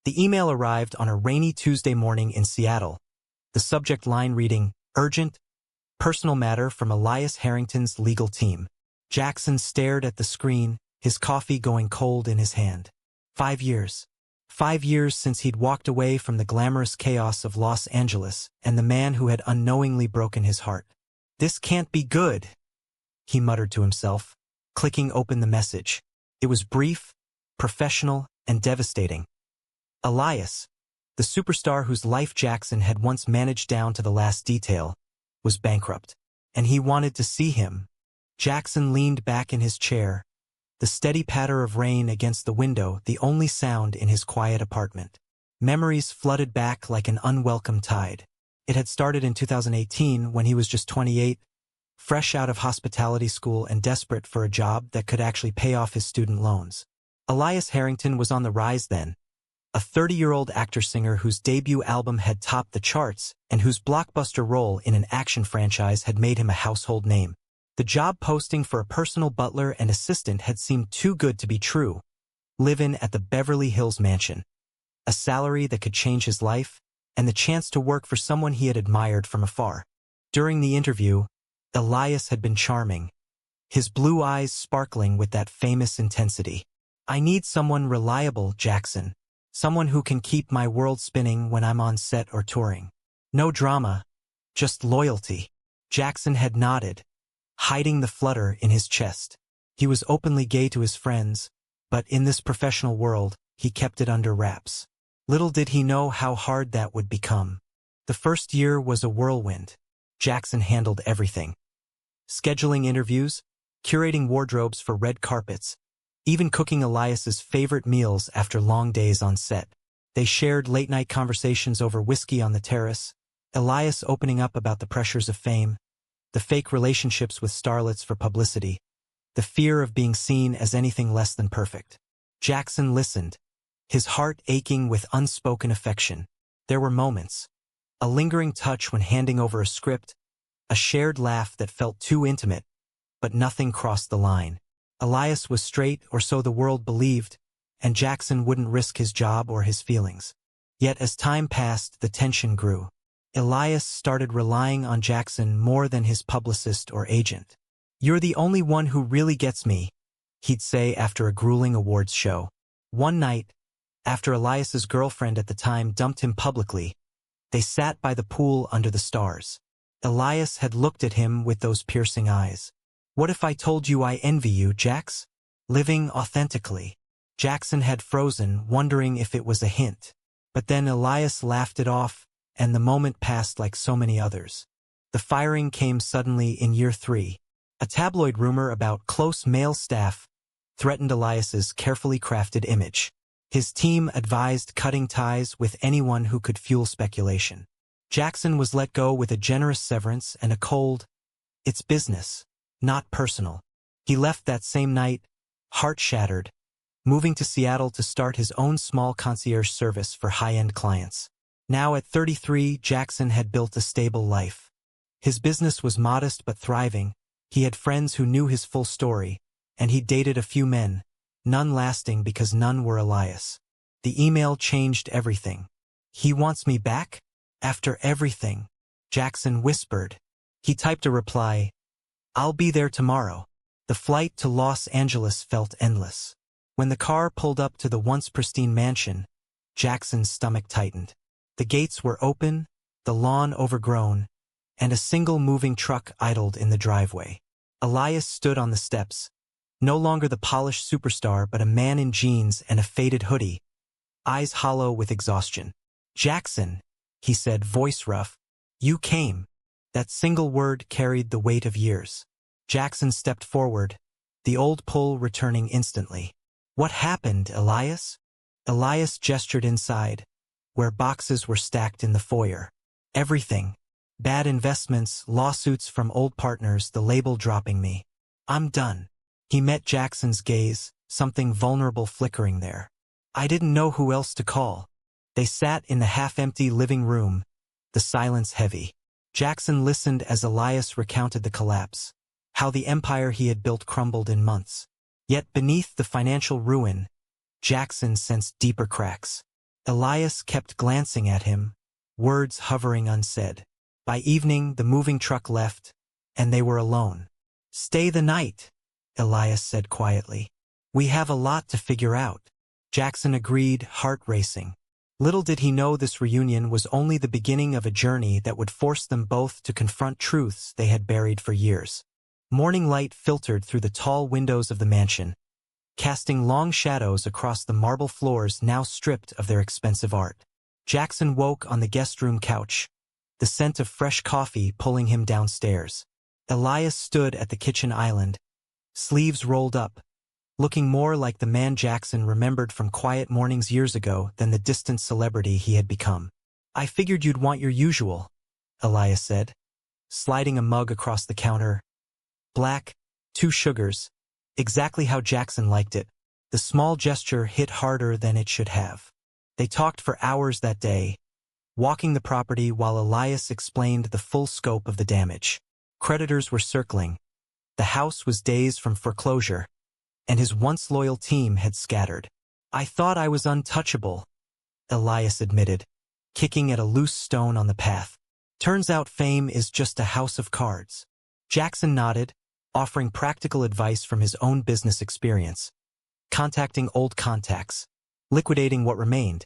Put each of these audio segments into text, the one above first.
The email arrived on a rainy Tuesday morning in Seattle, the subject line reading, "Urgent, personal matter from Elias Harrington's legal team." Jaxson stared at the screen, his coffee going cold in his hand. 5 years. 5 years since he'd walked away from the glamorous chaos of Los Angeles and the man who had unknowingly broken his heart. "This can't be good," he muttered to himself, clicking open the message. It was brief, professional, and devastating. Elias, the superstar whose life Jaxson had once managed down to the last detail, was bankrupt, and he wanted to see him. Jaxson leaned back in his chair, the steady patter of rain against the window the only sound in his quiet apartment. Memories flooded back like an unwelcome tide. It had started in 2018 when he was just 28, fresh out of hospitality school and desperate for a job that could actually pay off his student loans. Elias Harrington was on the rise then, a 30-year-old actor-singer whose debut album had topped the charts and whose blockbuster role in an action franchise had made him a household name. The job posting for a personal butler and assistant had seemed too good to be true. Live-in at the Beverly Hills mansion. A salary that could change his life, and the chance to work for someone he had admired from afar. During the interview, Elias had been charming, his blue eyes sparkling with that famous intensity. "I need someone reliable, Jaxson. Someone who can keep my world spinning when I'm on set or touring. No drama, just loyalty." Jaxson had nodded, hiding the flutter in his chest. He was openly gay to his friends, but in this professional world, he kept it under wraps. Little did he know how hard that would become. The first year was a whirlwind. Jaxson handled everything. Scheduling interviews, curating wardrobes for red carpets, even cooking Elias's favorite meals after long days on set. They shared late-night conversations over whiskey on the terrace, Elias opening up about the pressures of fame, the fake relationships with starlets for publicity, the fear of being seen as anything less than perfect. Jaxson listened, his heart aching with unspoken affection. There were moments, a lingering touch when handing over a script, a shared laugh that felt too intimate, but nothing crossed the line. Elias was straight, or so the world believed, and Jaxson wouldn't risk his job or his feelings. Yet as time passed, the tension grew. Elias started relying on Jaxson more than his publicist or agent. "You're the only one who really gets me," he'd say after a grueling awards show. One night, after Elias's girlfriend at the time dumped him publicly, they sat by the pool under the stars. Elias had looked at him with those piercing eyes. "What if I told you I envy you, Jax? Living authentically." Jaxson had frozen, wondering if it was a hint. But then Elias laughed it off, and the moment passed like so many others. The firing came suddenly in year 3. A tabloid rumor about close male staff threatened Elias's carefully crafted image. His team advised cutting ties with anyone who could fuel speculation. Jaxson was let go with a generous severance and a cold, "It's business, not personal." He left that same night, heart shattered, moving to Seattle to start his own small concierge service for high-end clients. Now at 33, Jaxson had built a stable life. His business was modest but thriving. He had friends who knew his full story, and he dated a few men, none lasting because none were Elias. The email changed everything. "He wants me back? After everything?" Jaxson whispered. He typed a reply, "I'll be there tomorrow." The flight to Los Angeles felt endless. When the car pulled up to the once pristine mansion, Jackson's stomach tightened. The gates were open, the lawn overgrown, and a single moving truck idled in the driveway. Elias stood on the steps, no longer the polished superstar but a man in jeans and a faded hoodie, eyes hollow with exhaustion. "Jaxson," he said, voice rough, "you came." That single word carried the weight of years. Jaxson stepped forward, the old pull returning instantly. "What happened, Elias?" Elias gestured inside, where boxes were stacked in the foyer. "Everything. Bad investments, lawsuits from old partners, the label dropping me. I'm done." He met Jackson's gaze, something vulnerable flickering there. "I didn't know who else to call." They sat in the half-empty living room, the silence heavy. Jaxson listened as Elias recounted the collapse, how the empire he had built crumbled in months. Yet beneath the financial ruin, Jaxson sensed deeper cracks. Elias kept glancing at him, words hovering unsaid. By evening, the moving truck left, and they were alone. "Stay the night," Elias said quietly. "We have a lot to figure out." Jaxson agreed, heart racing. Little did he know this reunion was only the beginning of a journey that would force them both to confront truths they had buried for years. Morning light filtered through the tall windows of the mansion, casting long shadows across the marble floors now stripped of their expensive art. Jaxson woke on the guest room couch, the scent of fresh coffee pulling him downstairs. Elias stood at the kitchen island, sleeves rolled up, looking more like the man Jaxson remembered from quiet mornings years ago than the distant celebrity he had become. "I figured you'd want your usual," Elias said, sliding a mug across the counter. Black, 2 sugars, exactly how Jaxson liked it. The small gesture hit harder than it should have. They talked for hours that day, walking the property while Elias explained the full scope of the damage. Creditors were circling. The house was days from foreclosure, and his once loyal team had scattered. "I thought I was untouchable," Elias admitted, kicking at a loose stone on the path. "Turns out fame is just a house of cards." Jaxson nodded, offering practical advice from his own business experience, contacting old contacts, liquidating what remained,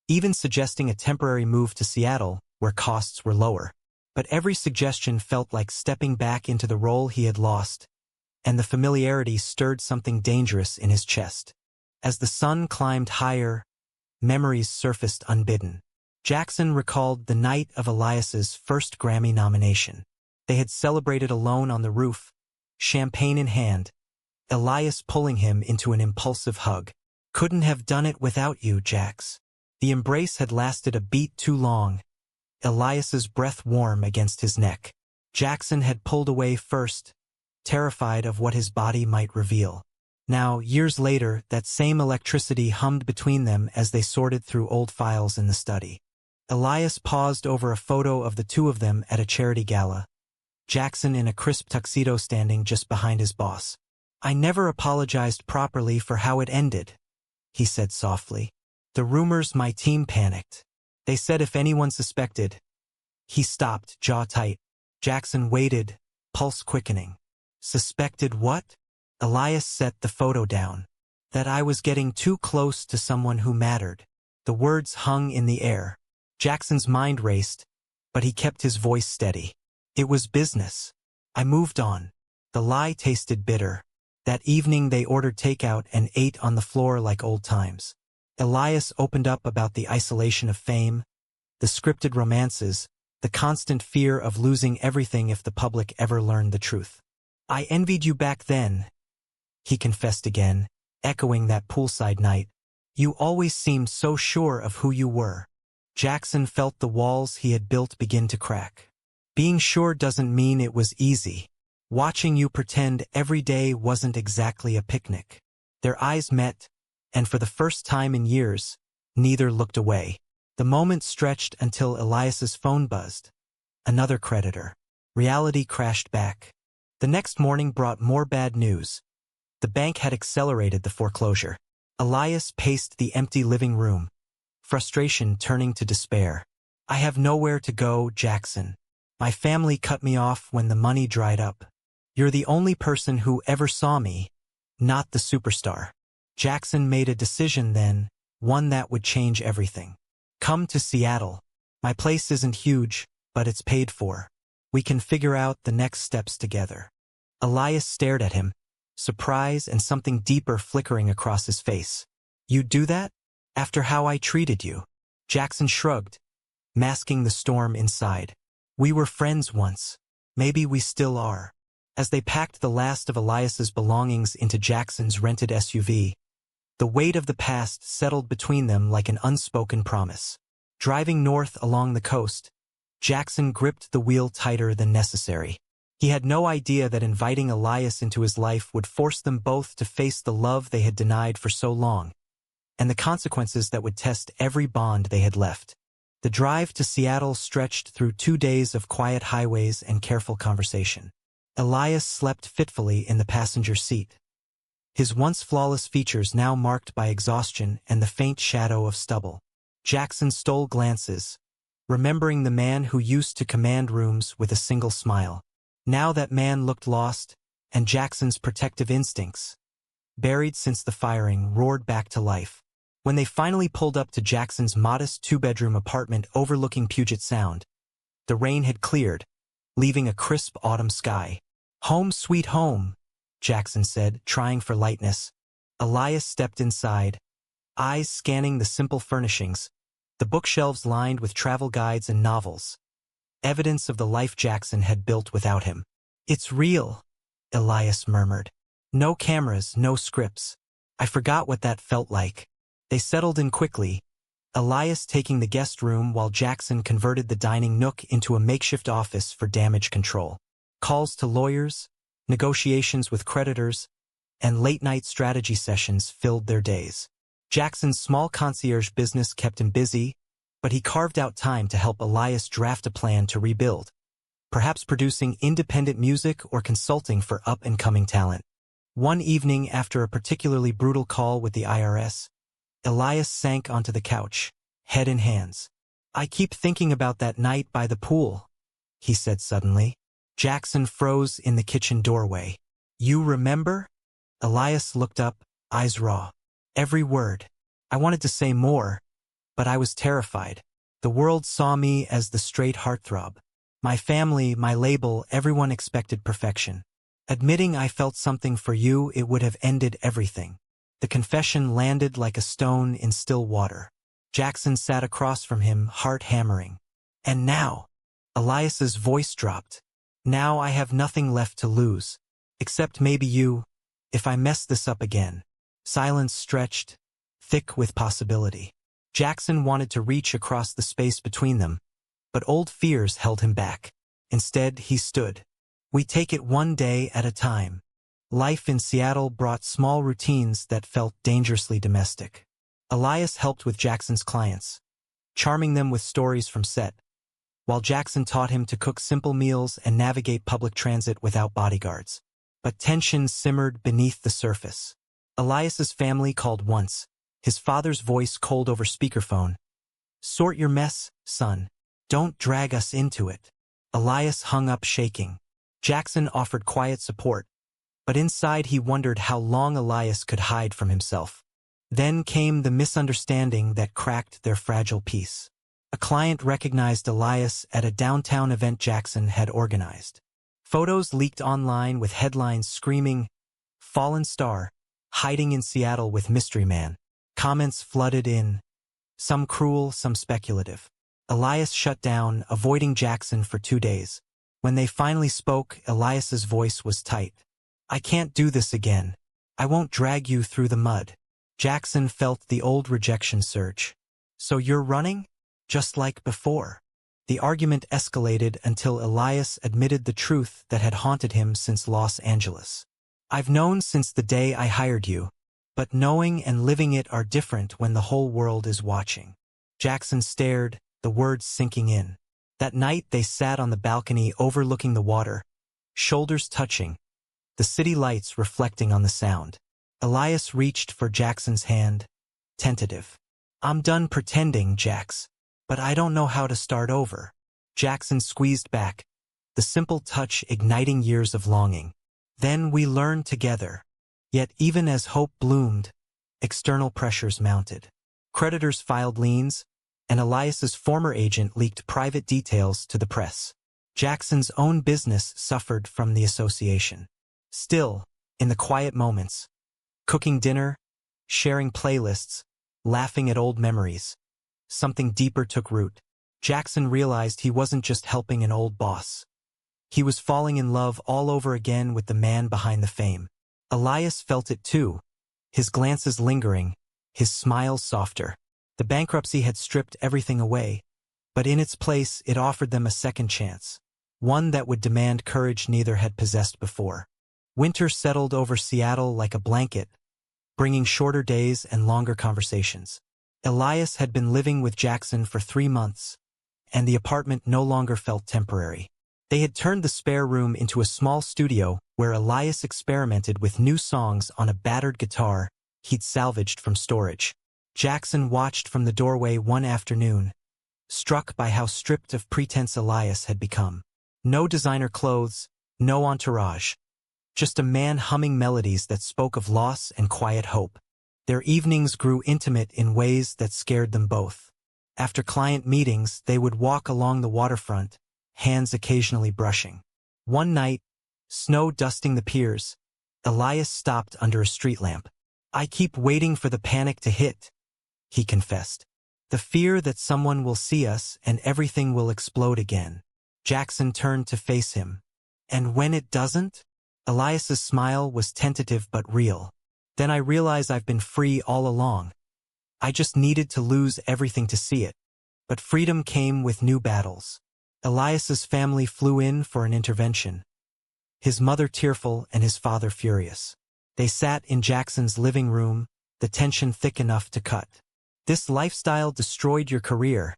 even suggesting a temporary move to Seattle where costs were lower. But every suggestion felt like stepping back into the role he had lost, and the familiarity stirred something dangerous in his chest. As the sun climbed higher, memories surfaced unbidden. Jaxson recalled the night of Elias's first Grammy nomination. They had celebrated alone on the roof, champagne in hand, Elias pulling him into an impulsive hug. "Couldn't have done it without you, Jax." The embrace had lasted a beat too long, Elias's breath warm against his neck. Jaxson had pulled away first, terrified of what his body might reveal. Now, years later, that same electricity hummed between them as they sorted through old files in the study. Elias paused over a photo of the two of them at a charity gala, Jaxson in a crisp tuxedo standing just behind his boss. "I never apologized properly for how it ended," he said softly. "The rumors my team panicked. They said if anyone suspected—" He stopped, jaw tight. Jaxson waited, pulse quickening. "Suspected what?" Elias set the photo down. "That I was getting too close to someone who mattered." The words hung in the air. Jackson's mind raced, but he kept his voice steady. "It was business. I moved on." The lie tasted bitter. That evening they ordered takeout and ate on the floor like old times. Elias opened up about the isolation of fame, the scripted romances, the constant fear of losing everything if the public ever learned the truth. "I envied you back then," he confessed again, echoing that poolside night. "You always seemed so sure of who you were." Jaxson felt the walls he had built begin to crack. "Being sure doesn't mean it was easy. Watching you pretend every day wasn't exactly a picnic." Their eyes met, and for the first time in years, neither looked away. The moment stretched until Elias's phone buzzed. Another creditor. Reality crashed back. The next morning brought more bad news. The bank had accelerated the foreclosure. Elias paced the empty living room, frustration turning to despair. "I have nowhere to go, Jaxson. My family cut me off when the money dried up. You're the only person who ever saw me, not the superstar." Jaxson made a decision then, one that would change everything. "Come to Seattle. My place isn't huge, but it's paid for. We can figure out the next steps together." Elias stared at him, surprise and something deeper flickering across his face. "You'd do that? After how I treated you?" Jaxson shrugged, masking the storm inside. "We were friends once. Maybe we still are." As they packed the last of Elias's belongings into Jackson's rented SUV, the weight of the past settled between them like an unspoken promise. Driving north along the coast, Jaxson gripped the wheel tighter than necessary. He had no idea that inviting Elias into his life would force them both to face the love they had denied for so long, and the consequences that would test every bond they had left. The drive to Seattle stretched through 2 days of quiet highways and careful conversation. Elias slept fitfully in the passenger seat, his once flawless features now marked by exhaustion and the faint shadow of stubble. Jaxson stole glances, remembering the man who used to command rooms with a single smile. Now that man looked lost, and Jackson's protective instincts, buried since the firing, roared back to life. When they finally pulled up to Jackson's modest two-bedroom apartment overlooking Puget Sound, the rain had cleared, leaving a crisp autumn sky. "Home sweet home," Jaxson said, trying for lightness. Elias stepped inside, eyes scanning the simple furnishings, the bookshelves lined with travel guides and novels, evidence of the life Jaxson had built without him. "It's real," Elias murmured. "No cameras, no scripts. I forgot what that felt like." They settled in quickly, Elias taking the guest room while Jaxson converted the dining nook into a makeshift office for damage control. Calls to lawyers, negotiations with creditors, and late-night strategy sessions filled their days. Jackson's small concierge business kept him busy, but he carved out time to help Elias draft a plan to rebuild, perhaps producing independent music or consulting for up-and-coming talent. One evening after a particularly brutal call with the IRS, Elias sank onto the couch, head in hands. "I keep thinking about that night by the pool," he said suddenly. Jaxson froze in the kitchen doorway. "You remember?" Elias looked up, eyes raw. "Every word. I wanted to say more, but I was terrified. The world saw me as the straight heartthrob. My family, my label, everyone expected perfection. Admitting I felt something for you, it would have ended everything." The confession landed like a stone in still water. Jaxson sat across from him, heart hammering. "And now," Elias's voice dropped, "now I have nothing left to lose. Except maybe you, if I mess this up again." Silence stretched, thick with possibility. Jaxson wanted to reach across the space between them, but old fears held him back. Instead, he stood. "We take it one day at a time." Life in Seattle brought small routines that felt dangerously domestic. Elias helped with Jackson's clients, charming them with stories from set, while Jaxson taught him to cook simple meals and navigate public transit without bodyguards. But tension simmered beneath the surface. Elias's family called once, his father's voice cold over speakerphone. "Sort your mess, son. Don't drag us into it." Elias hung up shaking. Jaxson offered quiet support, but inside he wondered how long Elias could hide from himself. Then came the misunderstanding that cracked their fragile peace. A client recognized Elias at a downtown event Jaxson had organized. Photos leaked online with headlines screaming, "Fallen Star, hiding in Seattle with Mystery Man." Comments flooded in, some cruel, some speculative. Elias shut down, avoiding Jaxson for 2 days. When they finally spoke, Elias's voice was tight. "I can't do this again. I won't drag you through the mud." Jaxson felt the old rejection surge. "So you're running? Just like before." The argument escalated until Elias admitted the truth that had haunted him since Los Angeles. "I've known since the day I hired you, but knowing and living it are different when the whole world is watching." Jaxson stared, the words sinking in. That night they sat on the balcony overlooking the water, shoulders touching, the city lights reflecting on the sound. Elias reached for Jackson's hand, tentative. "I'm done pretending, Jax, but I don't know how to start over." Jaxson squeezed back, the simple touch igniting years of longing. "Then we learned together." Yet even as hope bloomed, external pressures mounted. Creditors filed liens, and Elias's former agent leaked private details to the press. Jackson's own business suffered from the association. Still, in the quiet moments, cooking dinner, sharing playlists, laughing at old memories, something deeper took root. Jaxson realized he wasn't just helping an old boss. He was falling in love all over again with the man behind the fame. Elias felt it too, his glances lingering, his smile softer. The bankruptcy had stripped everything away, but in its place it offered them a second chance, one that would demand courage neither had possessed before. Winter settled over Seattle like a blanket, bringing shorter days and longer conversations. Elias had been living with Jaxson for 3 months, and the apartment no longer felt temporary. They had turned the spare room into a small studio where Elias experimented with new songs on a battered guitar he'd salvaged from storage. Jaxson watched from the doorway one afternoon, struck by how stripped of pretense Elias had become. No designer clothes, no entourage. Just a man humming melodies that spoke of loss and quiet hope. Their evenings grew intimate in ways that scared them both. After client meetings, they would walk along the waterfront, hands occasionally brushing. One night, snow dusting the piers, Elias stopped under a street lamp. "I keep waiting for the panic to hit," he confessed. "The fear that someone will see us and everything will explode again." Jaxson turned to face him. "And when it doesn't?" Elias's smile was tentative but real. "Then I realize I've been free all along. I just needed to lose everything to see it." But freedom came with new battles. Elias's family flew in for an intervention. His mother tearful and his father furious. They sat in Jackson's living room, the tension thick enough to cut. "This lifestyle destroyed your career,"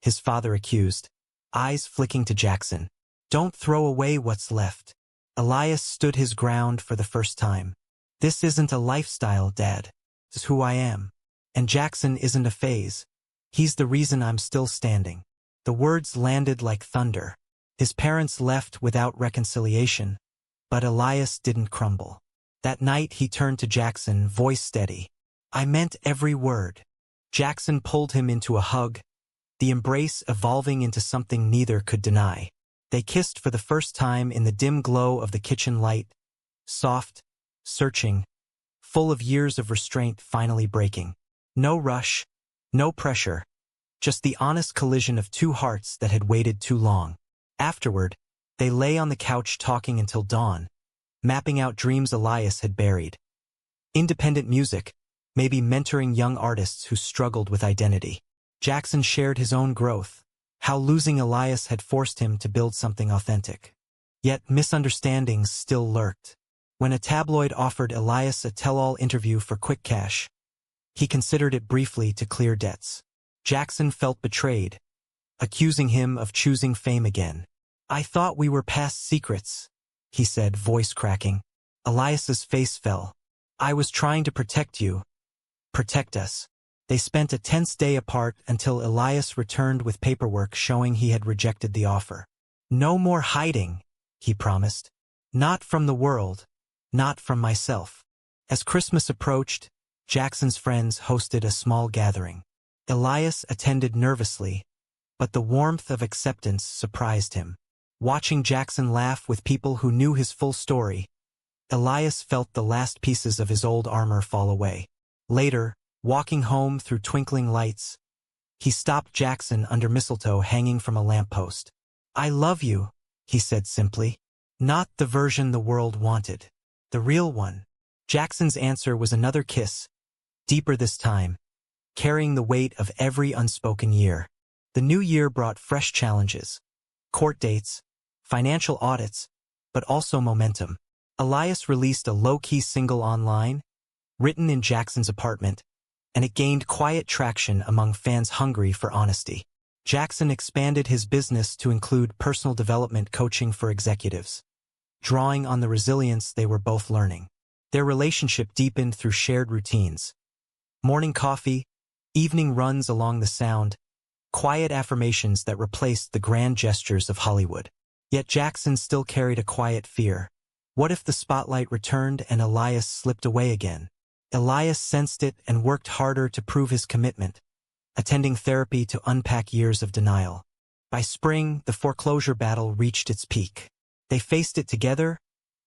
his father accused, eyes flicking to Jaxson. "Don't throw away what's left." Elias stood his ground for the first time. "This isn't a lifestyle, Dad. This is who I am. And Jaxson isn't a phase. He's the reason I'm still standing." The words landed like thunder. His parents left without reconciliation, but Elias didn't crumble. That night he turned to Jaxson, voice steady. "I meant every word." Jaxson pulled him into a hug, the embrace evolving into something neither could deny. They kissed for the first time in the dim glow of the kitchen light, soft, searching, full of years of restraint finally breaking. No rush, no pressure, just the honest collision of two hearts that had waited too long. Afterward, they lay on the couch talking until dawn, mapping out dreams Elias had buried. Independent music, maybe mentoring young artists who struggled with identity. Jaxson shared his own growth, how losing Elias had forced him to build something authentic. Yet misunderstandings still lurked. When a tabloid offered Elias a tell-all interview for quick cash, he considered it briefly to clear debts. Jaxson felt betrayed, accusing him of choosing fame again. "I thought we were past secrets," he said, voice cracking. Elias's face fell. "I was trying to protect you. Protect us." They spent a tense day apart until Elias returned with paperwork showing he had rejected the offer. "No more hiding," he promised. "Not from the world, not from myself." As Christmas approached, Jackson's friends hosted a small gathering. Elias attended nervously, but the warmth of acceptance surprised him. Watching Jaxson laugh with people who knew his full story, Elias felt the last pieces of his old armor fall away. Later, walking home through twinkling lights, he stopped Jaxson under mistletoe hanging from a lamppost. "I love you," he said simply. "Not the version the world wanted. The real one." Jackson's answer was another kiss, deeper this time, carrying the weight of every unspoken year. The new year brought fresh challenges. Court dates, financial audits, but also momentum. Elias released a low-key single online, written in Jackson's apartment, and it gained quiet traction among fans hungry for honesty. Jaxson expanded his business to include personal development coaching for executives, drawing on the resilience they were both learning. Their relationship deepened through shared routines. Morning coffee, evening runs along the Sound, quiet affirmations that replaced the grand gestures of Hollywood. Yet Jaxson still carried a quiet fear. What if the spotlight returned and Elias slipped away again? Elias sensed it and worked harder to prove his commitment, attending therapy to unpack years of denial. By spring, the foreclosure battle reached its peak. They faced it together,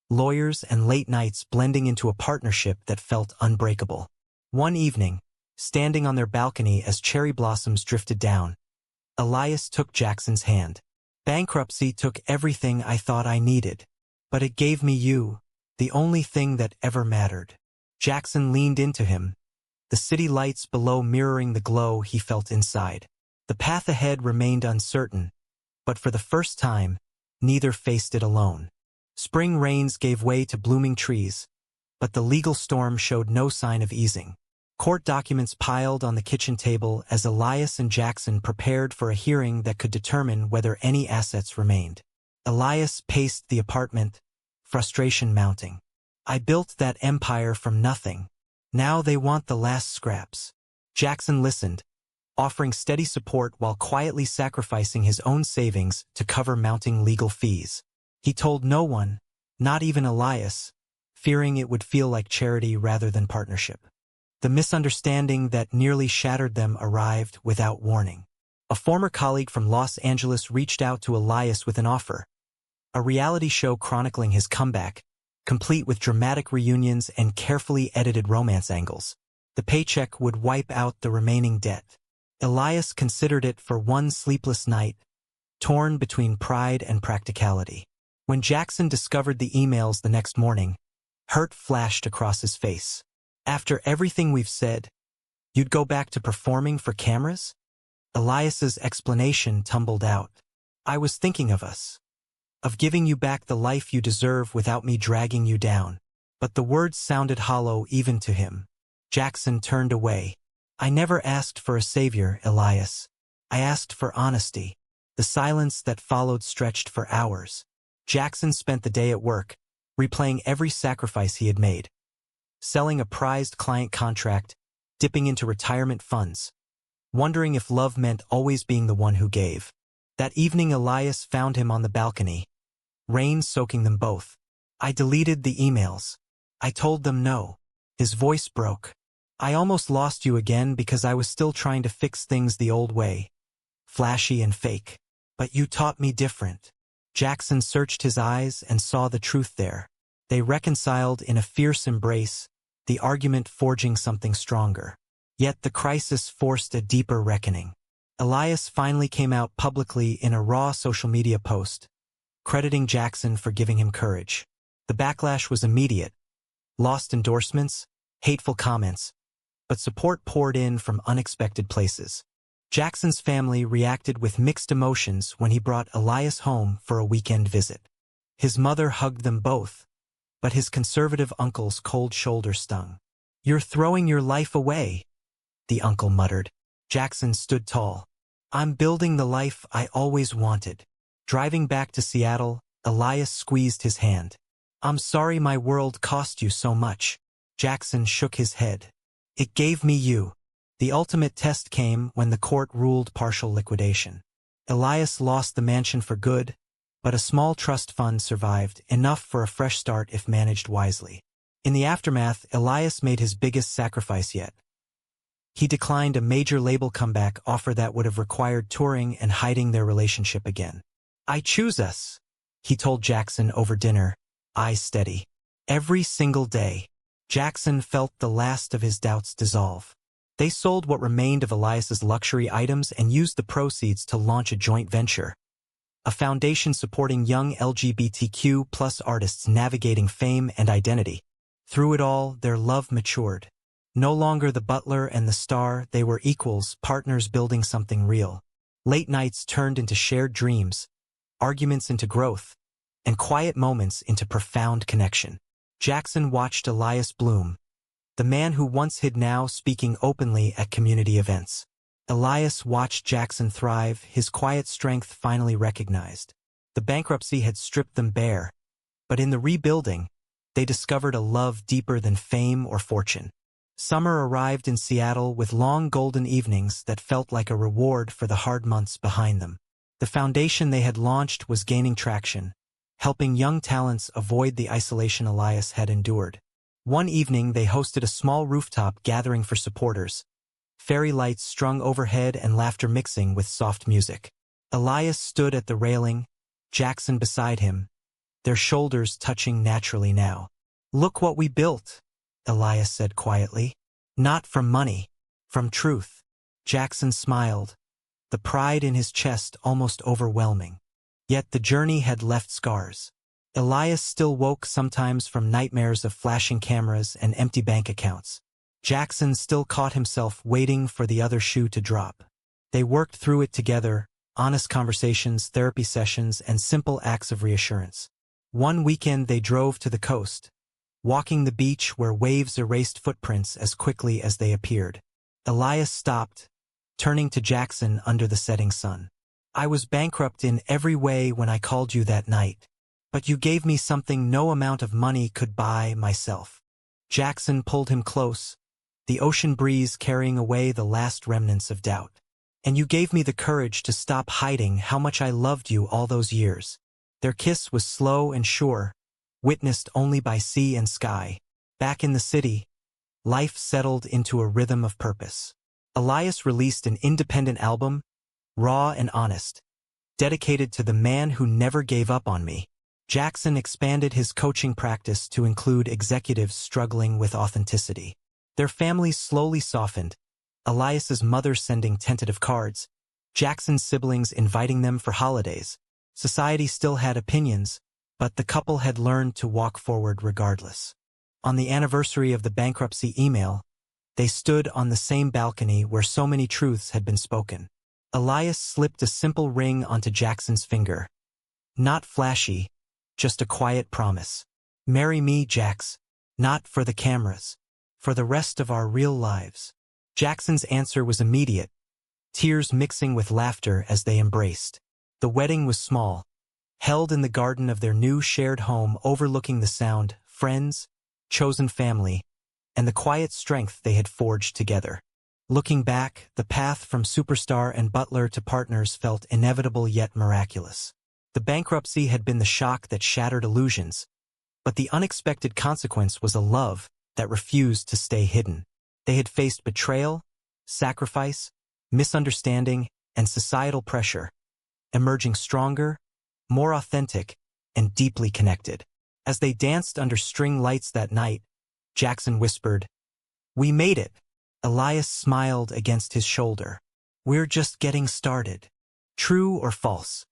lawyers and late nights blending into a partnership that felt unbreakable. One evening, standing on their balcony as cherry blossoms drifted down, Elias took Jackson's hand. "Bankruptcy took everything I thought I needed, but it gave me you, the only thing that ever mattered." Jaxson leaned into him, the city lights below mirroring the glow he felt inside. The path ahead remained uncertain, but for the first time, neither faced it alone. Spring rains gave way to blooming trees, but the legal storm showed no sign of easing. Court documents piled on the kitchen table as Elias and Jaxson prepared for a hearing that could determine whether any assets remained. Elias paced the apartment, frustration mounting. "I built that empire from nothing. Now they want the last scraps." Jaxson listened, offering steady support while quietly sacrificing his own savings to cover mounting legal fees. He told no one, not even Elias, fearing it would feel like charity rather than partnership. The misunderstanding that nearly shattered them arrived without warning. A former colleague from Los Angeles reached out to Elias with an offer, a reality show chronicling his comeback, complete with dramatic reunions and carefully edited romance angles. The paycheck would wipe out the remaining debt. Elias considered it for one sleepless night, torn between pride and practicality. When Jaxson discovered the emails the next morning, hurt flashed across his face. After everything we've said, you'd go back to performing for cameras? Elias's explanation tumbled out. I was thinking of us. Of giving you back the life you deserve without me dragging you down. But the words sounded hollow even to him. Jaxson turned away. I never asked for a savior, Elias. I asked for honesty. The silence that followed stretched for hours. Jaxson spent the day at work, replaying every sacrifice he had made. Selling a prized client contract, dipping into retirement funds, wondering if love meant always being the one who gave. That evening Elias found him on the balcony, rain soaking them both. I deleted the emails. I told them no. His voice broke. I almost lost you again because I was still trying to fix things the old way. Flashy and fake. But you taught me different. Jaxson searched his eyes and saw the truth there. They reconciled in a fierce embrace, the argument forging something stronger. Yet the crisis forced a deeper reckoning. Elias finally came out publicly in a raw social media post, crediting Jaxson for giving him courage. The backlash was immediate. Lost endorsements, hateful comments, but support poured in from unexpected places. Jackson's family reacted with mixed emotions when he brought Elias home for a weekend visit. His mother hugged them both, but his conservative uncle's cold shoulder stung. You're throwing your life away, the uncle muttered. Jaxson stood tall. I'm building the life I always wanted. Driving back to Seattle, Elias squeezed his hand. I'm sorry my world cost you so much. Jaxson shook his head. It gave me you. The ultimate test came when the court ruled partial liquidation. Elias lost the mansion for good, but a small trust fund survived, enough for a fresh start if managed wisely. In the aftermath, Elias made his biggest sacrifice yet. He declined a major label comeback offer that would have required touring and hiding their relationship again. I choose us, he told Jaxson over dinner, eyes steady. Every single day, Jaxson felt the last of his doubts dissolve. They sold what remained of Elias's luxury items and used the proceeds to launch a joint venture. A foundation supporting young LGBTQ+ artists navigating fame and identity. Through it all, their love matured. No longer the butler and the star, they were equals, partners building something real. Late nights turned into shared dreams, arguments into growth, and quiet moments into profound connection. Jaxson watched Elias bloom, the man who once hid now speaking openly at community events. Elias watched Jaxson thrive, his quiet strength finally recognized. The bankruptcy had stripped them bare, but in the rebuilding, they discovered a love deeper than fame or fortune. Summer arrived in Seattle with long golden evenings that felt like a reward for the hard months behind them. The foundation they had launched was gaining traction, helping young talents avoid the isolation Elias had endured. One evening they hosted a small rooftop gathering for supporters, fairy lights strung overhead and laughter mixing with soft music. Elias stood at the railing, Jaxson beside him, their shoulders touching naturally now. Look what we built, Elias said quietly. Not from money, from truth. Jaxson smiled, the pride in his chest almost overwhelming. Yet the journey had left scars. Elias still woke sometimes from nightmares of flashing cameras and empty bank accounts. Jaxson still caught himself waiting for the other shoe to drop. They worked through it together, honest conversations, therapy sessions, and simple acts of reassurance. One weekend they drove to the coast, walking the beach where waves erased footprints as quickly as they appeared. Elias stopped, turning to Jaxson under the setting sun. I was bankrupt in every way when I called you that night, but you gave me something no amount of money could buy, myself. Jaxson pulled him close, the ocean breeze carrying away the last remnants of doubt. And you gave me the courage to stop hiding how much I loved you all those years. Their kiss was slow and sure, witnessed only by sea and sky. Back in the city, life settled into a rhythm of purpose. Elias released an independent album, raw and honest, dedicated to the man who never gave up on me. Jaxson expanded his coaching practice to include executives struggling with authenticity. Their families slowly softened, Elias's mother sending tentative cards, Jackson's siblings inviting them for holidays. Society still had opinions, but the couple had learned to walk forward regardless. On the anniversary of the bankruptcy email, they stood on the same balcony where so many truths had been spoken. Elias slipped a simple ring onto Jackson's finger. Not flashy, just a quiet promise. Marry me, Jax. Not for the cameras. For the rest of our real lives. Jackson's answer was immediate, tears mixing with laughter as they embraced. The wedding was small, held in the garden of their new shared home overlooking the Sound, friends, chosen family, and the quiet strength they had forged together. Looking back, the path from superstar and butler to partners felt inevitable yet miraculous. The bankruptcy had been the shock that shattered illusions, but the unexpected consequence was a love that refused to stay hidden. They had faced betrayal, sacrifice, misunderstanding, and societal pressure, emerging stronger, more authentic, and deeply connected. As they danced under string lights that night, Jaxson whispered, "We made it." Elias smiled against his shoulder. "We're just getting started." True or false?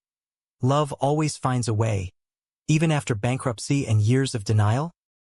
Love always finds a way, even after bankruptcy and years of denial?